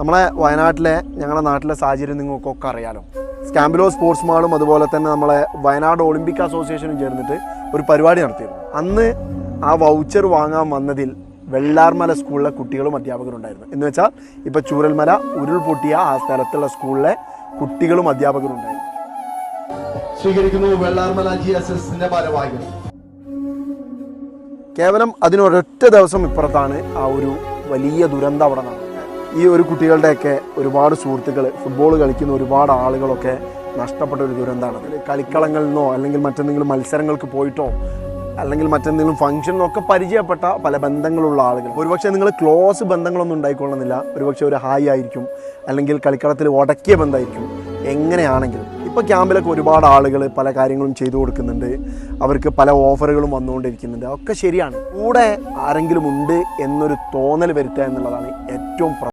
നമ്മളെ വയനാട്ടിലെ ഞങ്ങളുടെ നാട്ടിലെ സാഹചര്യം നിങ്ങൾക്കൊക്കെ അറിയാലോ. സ്കാംബിലോ സ്പോർട്സ് മാളും അതുപോലെ തന്നെ നമ്മളെ വയനാട് ഒളിമ്പിക് അസോസിയേഷനും ചേർന്നിട്ട് ഒരു പരിപാടി നടത്തിയിരുന്നു. അന്ന് ആ വൗച്ചർ വാങ്ങാൻ വന്നതിൽ വെള്ളാർമല സ്കൂളിലെ കുട്ടികളും അധ്യാപകരും ഉണ്ടായിരുന്നു. എന്ന് വെച്ചാൽ ഇപ്പോൾ ചൂരൽമല ഉരുൾപൊട്ടിയ ആ സ്ഥലത്തുള്ള സ്കൂളിലെ കുട്ടികളും അധ്യാപകരും ഉണ്ടായിരുന്നു. സ്വീകരിക്കുന്നു വെള്ളാർമല GSSന്റെ ഭാരവാഹികൾ. കേവലം അതിനൊരൊറ്റ ദിവസം ഇപ്പുറത്താണ് ആ ഒരു വലിയ ദുരന്തം അവിടെ നടന്നത്. ഈ ഒരു കുട്ടികളുടെയൊക്കെ ഒരുപാട് സുഹൃത്തുക്കൾ, ഫുട്ബോൾ കളിക്കുന്ന ഒരുപാട് ആളുകളൊക്കെ നഷ്ടപ്പെട്ട ഒരു ദുരന്തമാണ്. കളിക്കളങ്ങളിൽ നിന്നോ അല്ലെങ്കിൽ മറ്റെന്തെങ്കിലും മത്സരങ്ങൾക്ക് പോയിട്ടോ അല്ലെങ്കിൽ മറ്റെന്തെങ്കിലും ഫംഗ്ഷനിലൊക്കെ പരിചയപ്പെട്ട പല ബന്ധങ്ങളുള്ള ആളുകൾ. ഒരുപക്ഷെ നിങ്ങൾ ക്ലോസ് ബന്ധങ്ങളൊന്നും ഉണ്ടായിക്കൊള്ളുന്നില്ല. ഒരുപക്ഷെ ഒരു ഹായ് ആയിരിക്കും, അല്ലെങ്കിൽ കളിക്കളത്തിൽ ഉടക്കിയ ബന്ധമായിരിക്കും. എങ്ങനെയാണെങ്കിലും ഇപ്പോൾ ക്യാമ്പിലൊക്കെ ഒരുപാട് ആളുകൾ പല കാര്യങ്ങളും ചെയ്തു കൊടുക്കുന്നുണ്ട്. അവർക്ക് പല ഓഫറുകളും വന്നുകൊണ്ടിരിക്കുന്നുണ്ട്. അതൊക്കെ ശരിയാണ്. കൂടെ ആരെങ്കിലും ഉണ്ട് എന്നൊരു തോന്നൽ വരുത്തുക എന്നുള്ളതാണ് ഏറ്റവും